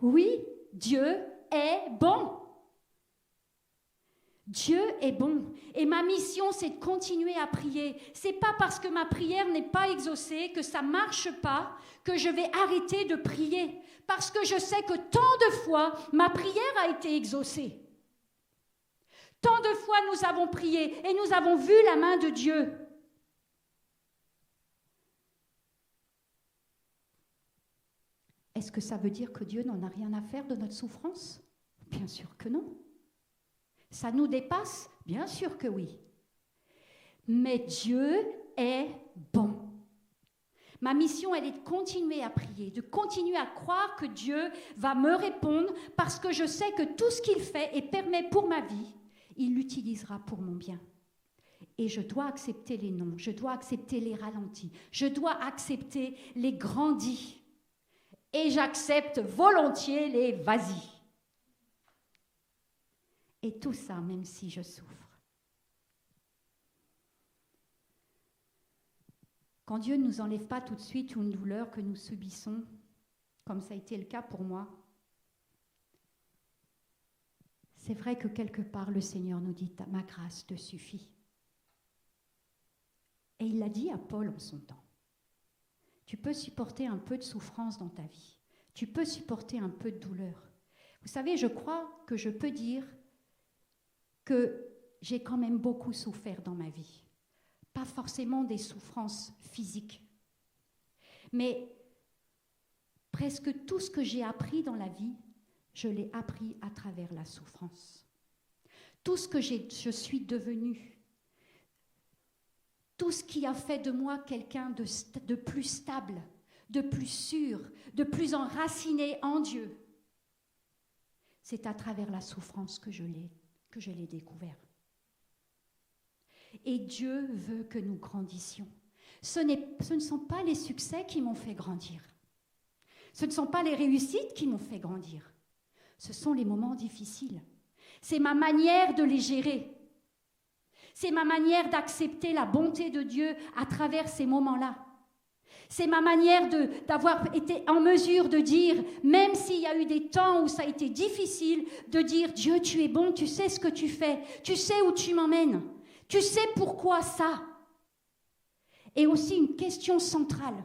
Oui, Dieu est bon. Dieu est bon. Et ma mission, c'est de continuer à prier. C'est pas parce que ma prière n'est pas exaucée, que ça marche pas, que je vais arrêter de prier. Parce que je sais que tant de fois, ma prière a été exaucée. Tant de fois, nous avons prié et nous avons vu la main de Dieu. Est-ce que ça veut dire que Dieu n'en a rien à faire de notre souffrance? Bien sûr que non. Ça nous dépasse? Bien sûr que oui. Mais Dieu est bon. Ma mission, elle est de continuer à prier, de continuer à croire que Dieu va me répondre parce que je sais que tout ce qu'il fait et permet pour ma vie, il l'utilisera pour mon bien. Et je dois accepter les non, je dois accepter les ralentis, je dois accepter les grandis. Et j'accepte volontiers les vas-y. Et tout ça, même si je souffre. Quand Dieu ne nous enlève pas tout de suite une douleur que nous subissons, comme ça a été le cas pour moi, c'est vrai que quelque part le Seigneur nous dit « Ma grâce te suffit ». Et il l'a dit à Paul en son temps. Tu peux supporter un peu de souffrance dans ta vie. Tu peux supporter un peu de douleur. Vous savez, je crois que je peux dire que j'ai quand même beaucoup souffert dans ma vie. Pas forcément des souffrances physiques, mais presque tout ce que j'ai appris dans la vie, je l'ai appris à travers la souffrance. Tout ce que je suis devenue, tout ce qui a fait de moi quelqu'un de plus stable, de plus sûr, de plus enraciné en Dieu, c'est à travers la souffrance que je l'ai découvert. Et Dieu veut que nous grandissions. Ce ne sont pas les succès qui m'ont fait grandir. Ce ne sont pas les réussites qui m'ont fait grandir. Ce sont les moments difficiles. C'est ma manière de les gérer. C'est ma manière d'accepter la bonté de Dieu à travers ces moments-là. C'est ma manière d'avoir été en mesure de dire, même s'il y a eu des temps où ça a été difficile, de dire, Dieu, tu es bon, tu sais ce que tu fais, tu sais où tu m'emmènes, tu sais pourquoi ça. Et aussi une question centrale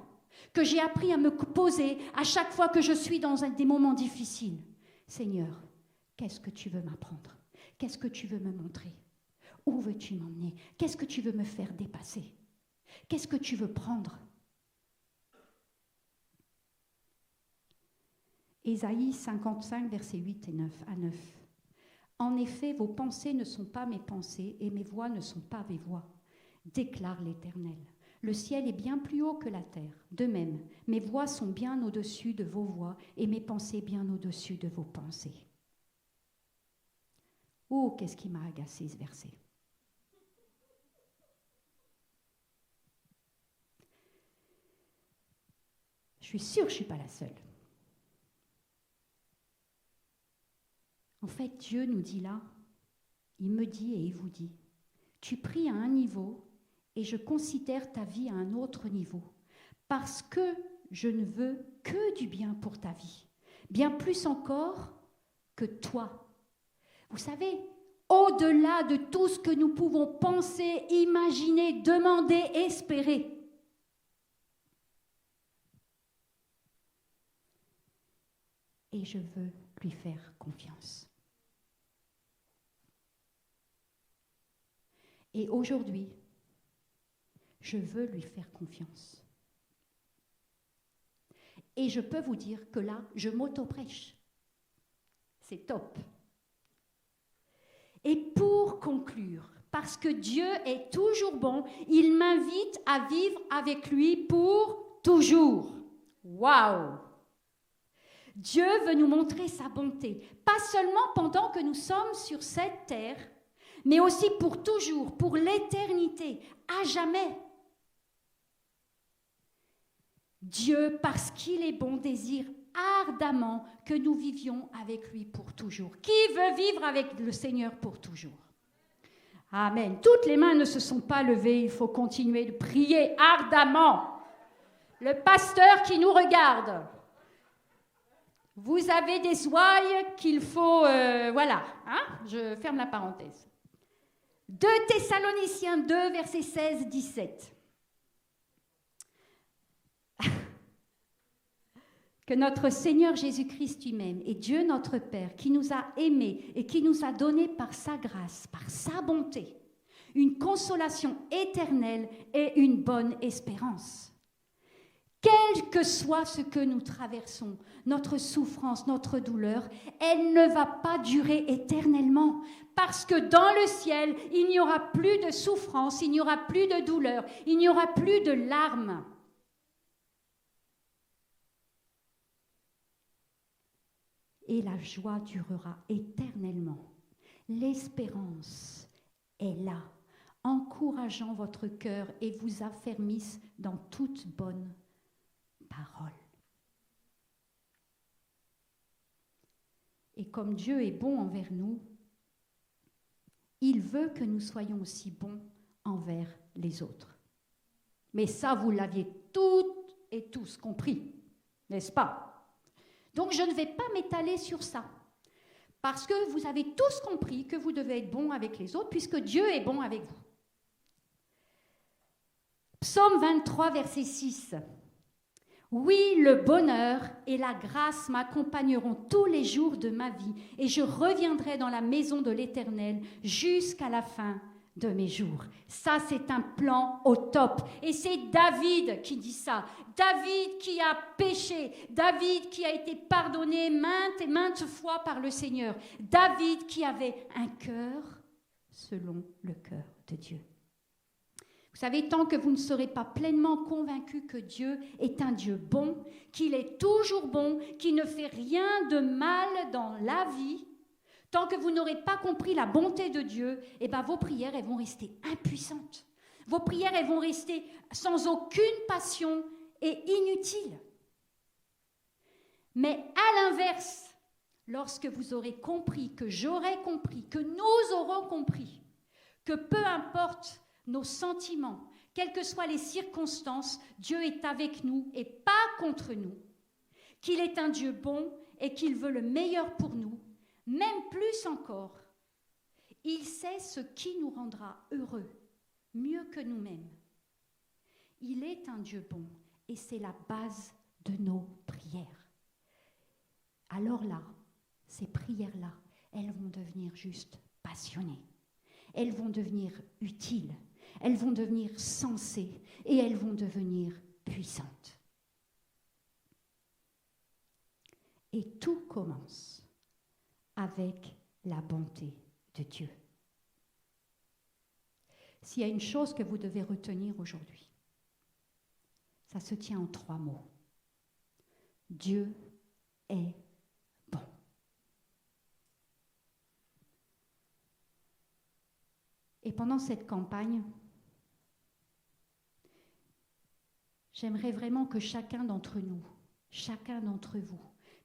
que j'ai appris à me poser à chaque fois que je suis dans des moments difficiles. Seigneur, qu'est-ce que tu veux m'apprendre? Qu'est-ce que tu veux me montrer? Où veux-tu m'emmener? Qu'est-ce que tu veux me faire dépasser? Qu'est-ce que tu veux prendre? Ésaïe 55, versets 8 et 9 à 9. En effet, vos pensées ne sont pas mes pensées et mes voix ne sont pas mes voix, déclare l'Éternel. Le ciel est bien plus haut que la terre. De même, mes voix sont bien au-dessus de vos voix et mes pensées bien au-dessus de vos pensées. Oh, qu'est-ce qui m'a agacé ce verset. Je suis sûre que je ne suis pas la seule. En fait, Dieu nous dit là, il me dit et il vous dit, tu pries à un niveau et je considère ta vie à un autre niveau, parce que je ne veux que du bien pour ta vie, bien plus encore que toi. Vous savez, au-delà de tout ce que nous pouvons penser, imaginer, demander, espérer, et je veux lui faire confiance. Et aujourd'hui, je veux lui faire confiance. Et je peux vous dire que là, je m'auto-prêche. C'est top. Et pour conclure, parce que Dieu est toujours bon, il m'invite à vivre avec lui pour toujours. Waouh! Dieu veut nous montrer sa bonté, pas seulement pendant que nous sommes sur cette terre, mais aussi pour toujours, pour l'éternité, à jamais. Dieu, parce qu'il est bon, désire ardemment que nous vivions avec lui pour toujours. Qui veut vivre avec le Seigneur pour toujours? Amen. Toutes les mains ne se sont pas levées, il faut continuer de prier ardemment. Le pasteur qui nous regarde, vous avez des ouailles qu'il faut... voilà, hein? Je ferme la parenthèse. 2 Thessaloniciens 2, versets 16-17. Que notre Seigneur Jésus-Christ lui-même et Dieu notre Père, qui nous a aimés et qui nous a donné par sa grâce, par sa bonté, une consolation éternelle et une bonne espérance. Quel que soit ce que nous traversons, notre souffrance, notre douleur, elle ne va pas durer éternellement. Parce que dans le ciel, il n'y aura plus de souffrance, il n'y aura plus de douleur, il n'y aura plus de larmes. Et la joie durera éternellement. L'espérance est là, encourageant votre cœur et vous affermisse dans toute bonne parole. Et comme Dieu est bon envers nous, il veut que nous soyons aussi bons envers les autres. Mais ça, vous l'aviez toutes et tous compris, n'est-ce pas? Donc, je ne vais pas m'étaler sur ça, parce que vous avez tous compris que vous devez être bons avec les autres, puisque Dieu est bon avec vous. Psaume 23, verset 6. Oui, le bonheur et la grâce m'accompagneront tous les jours de ma vie et je reviendrai dans la maison de l'Éternel jusqu'à la fin de mes jours. Ça, c'est un plan au top. Et c'est David qui dit ça. David qui a péché. David qui a été pardonné maintes et maintes fois par le Seigneur. David qui avait un cœur selon le cœur de Dieu. Vous savez, tant que vous ne serez pas pleinement convaincu que Dieu est un Dieu bon, qu'il est toujours bon, qu'il ne fait rien de mal dans la vie, tant que vous n'aurez pas compris la bonté de Dieu, eh ben vos prières elles vont rester impuissantes. Vos prières elles vont rester sans aucune passion et inutiles. Mais à l'inverse, lorsque vous aurez compris, que j'aurai compris, que nous aurons compris, que peu importe nos sentiments, quelles que soient les circonstances, Dieu est avec nous et pas contre nous, qu'il est un Dieu bon et qu'il veut le meilleur pour nous, même plus encore, il sait ce qui nous rendra heureux, mieux que nous-mêmes. Il est un Dieu bon et c'est la base de nos prières. Alors là, ces prières-là, elles vont devenir juste passionnées, elles vont devenir utiles, elles vont devenir sensées et elles vont devenir puissantes. Et tout commence avec la bonté de Dieu. S'il y a une chose que vous devez retenir aujourd'hui, ça se tient en 3 mots. Dieu est bon. Et pendant cette campagne, j'aimerais vraiment que chacun d'entre nous, chacun d'entre vous,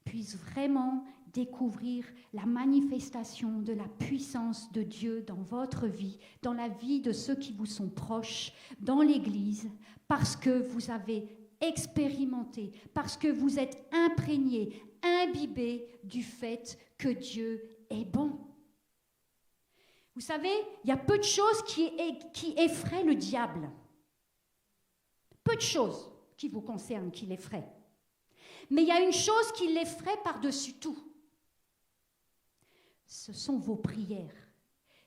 puisse vraiment découvrir la manifestation de la puissance de Dieu dans votre vie, dans la vie de ceux qui vous sont proches, dans l'Église, parce que vous avez expérimenté, parce que vous êtes imprégné, imbibé du fait que Dieu est bon. Vous savez, il y a peu de choses qui effraient le diable. Peu de choses qui vous concernent, qui l'effraient. Mais il y a une chose qui l'effraie par-dessus tout. Ce sont vos prières.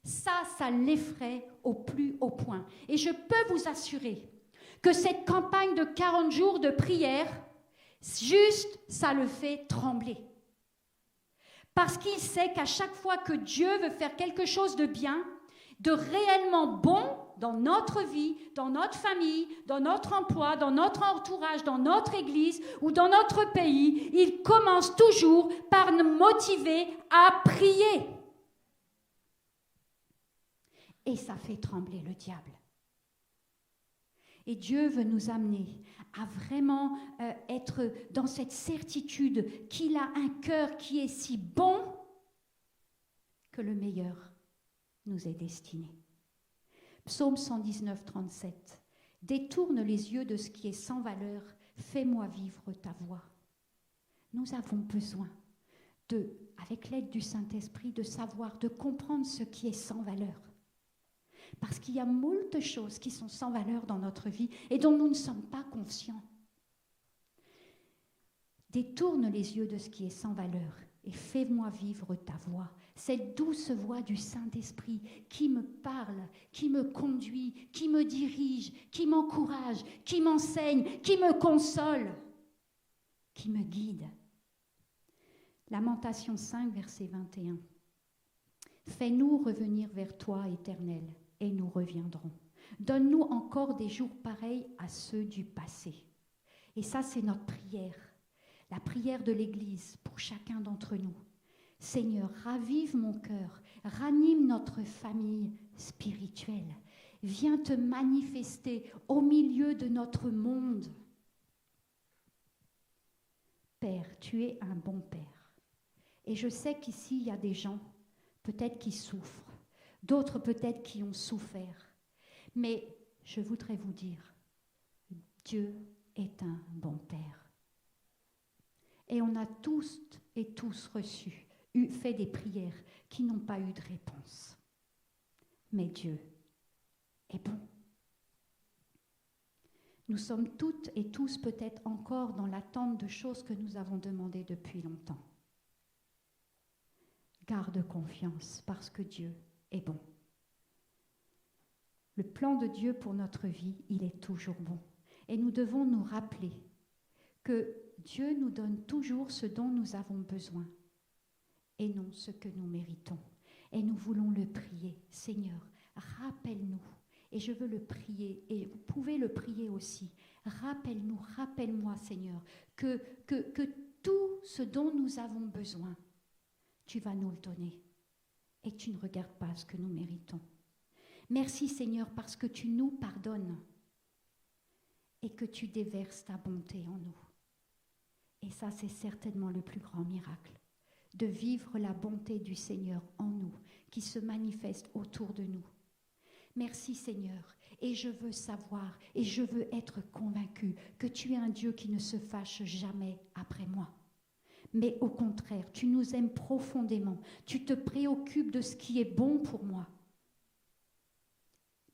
Ça l'effraie au plus haut point. Et je peux vous assurer que cette campagne de 40 jours de prière, juste, ça le fait trembler. Parce qu'il sait qu'à chaque fois que Dieu veut faire quelque chose de bien, de réellement bon dans notre vie, dans notre famille, dans notre emploi, dans notre entourage, dans notre église ou dans notre pays, il commence toujours par nous motiver à prier. Et ça fait trembler le diable. Et Dieu veut nous amener à vraiment être dans cette certitude qu'il a un cœur qui est si bon que le meilleur nous est destiné. Psaume 119, 37. Détourne les yeux de ce qui est sans valeur, fais-moi vivre ta voix. Nous avons besoin, avec l'aide du Saint-Esprit, de savoir, de comprendre ce qui est sans valeur. Parce qu'il y a moult choses qui sont sans valeur dans notre vie et dont nous ne sommes pas conscients. Détourne les yeux de ce qui est sans valeur et fais-moi vivre ta voix. Cette douce voix du Saint-Esprit qui me parle, qui me conduit, qui me dirige, qui m'encourage, qui m'enseigne, qui me console, qui me guide. Lamentation 5, verset 21. Fais-nous revenir vers toi, Éternel, et nous reviendrons. Donne-nous encore des jours pareils à ceux du passé. Et ça, c'est notre prière. La prière de l'Église pour chacun d'entre nous. Seigneur, ravive mon cœur, ranime notre famille spirituelle. Viens te manifester au milieu de notre monde. Père, tu es un bon Père. Et je sais qu'ici, il y a des gens, peut-être qui souffrent, d'autres peut-être qui ont souffert. Mais je voudrais vous dire, Dieu est un bon Père. Et on a tous et tous reçu, fait des prières qui n'ont pas eu de réponse. Mais Dieu est bon. Nous sommes toutes et tous peut-être encore dans l'attente de choses que nous avons demandées depuis longtemps. Garde confiance parce que Dieu est bon. Le plan de Dieu pour notre vie, il est toujours bon. Et nous devons nous rappeler que Dieu nous donne toujours ce dont nous avons besoin et non ce que nous méritons. Et nous voulons le prier. Seigneur, rappelle-nous. Et je veux le prier, et vous pouvez le prier aussi. Rappelle-nous, rappelle-moi, Seigneur, que tout ce dont nous avons besoin, tu vas nous le donner. Et tu ne regardes pas ce que nous méritons. Merci, Seigneur, parce que tu nous pardonnes et que tu déverses ta bonté en nous. Et ça, c'est certainement le plus grand miracle, de vivre la bonté du Seigneur en nous, qui se manifeste autour de nous. Merci Seigneur, et je veux savoir, et je veux être convaincue que tu es un Dieu qui ne se fâche jamais après moi. Mais au contraire, tu nous aimes profondément, tu te préoccupes de ce qui est bon pour moi.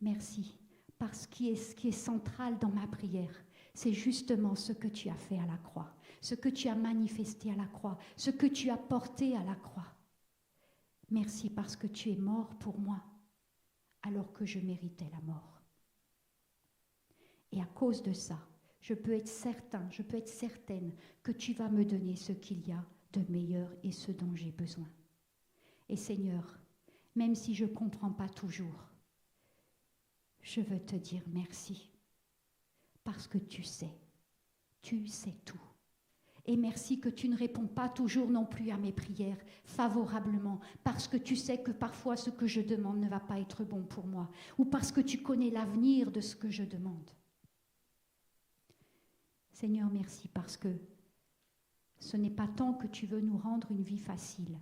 Merci, parce que ce qui est central dans ma prière, c'est justement ce que tu as fait à la croix, ce que tu as manifesté à la croix, ce que tu as porté à la croix. Merci parce que tu es mort pour moi, alors que je méritais la mort. Et à cause de ça, je peux être certain, je peux être certaine que tu vas me donner ce qu'il y a de meilleur et ce dont j'ai besoin. Et Seigneur, même si je ne comprends pas toujours, je veux te dire merci, parce que tu sais tout. Et merci que tu ne réponds pas toujours non plus à mes prières favorablement, parce que tu sais que parfois ce que je demande ne va pas être bon pour moi, ou parce que tu connais l'avenir de ce que je demande. Seigneur, merci parce que ce n'est pas tant que tu veux nous rendre une vie facile,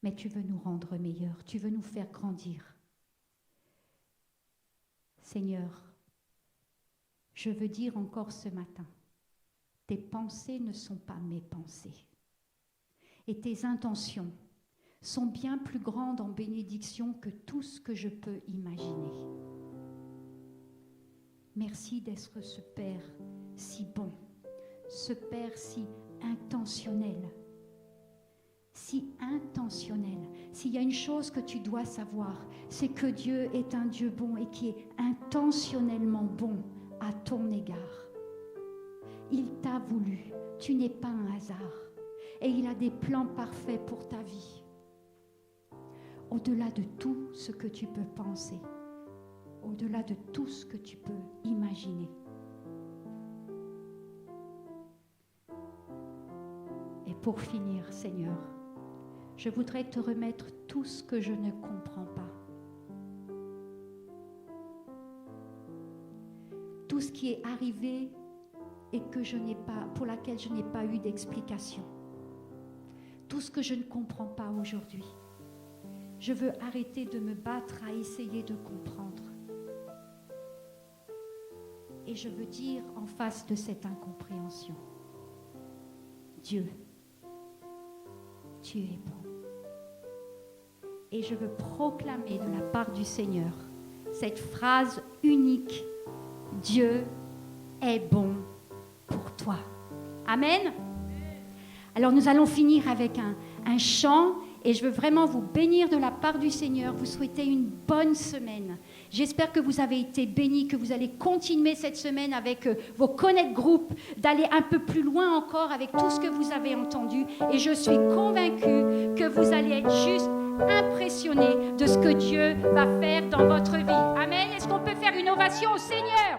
mais tu veux nous rendre meilleurs, tu veux nous faire grandir. Seigneur, je veux dire encore ce matin, tes pensées ne sont pas mes pensées. Et tes intentions sont bien plus grandes en bénédiction que tout ce que je peux imaginer. Merci d'être ce Père si bon, ce Père si intentionnel. Si intentionnel. S'il y a une chose que tu dois savoir, c'est que Dieu est un Dieu bon et qui est intentionnellement bon à ton égard. Il t'a voulu, tu n'es pas un hasard et il a des plans parfaits pour ta vie. Au-delà de tout ce que tu peux penser, au-delà de tout ce que tu peux imaginer. Et pour finir, Seigneur, je voudrais te remettre tout ce que je ne comprends pas. Tout ce qui est arrivé et que pour laquelle je n'ai pas eu d'explication. Tout ce que je ne comprends pas aujourd'hui. Je veux arrêter de me battre à essayer de comprendre. Et je veux dire en face de cette incompréhension, Dieu, tu es bon. Et je veux proclamer de la part du Seigneur cette phrase unique, Dieu est bon pour toi. Amen. Alors nous allons finir avec un chant et je veux vraiment vous bénir de la part du Seigneur, vous souhaiter une bonne semaine. J'espère que vous avez été bénis, que vous allez continuer cette semaine avec vos Connect Group, d'aller un peu plus loin encore avec tout ce que vous avez entendu. Et je suis convaincue que vous allez être juste impressionnés de ce que Dieu va faire dans votre vie. Amen. Est-ce qu'on peut faire une ovation au Seigneur ?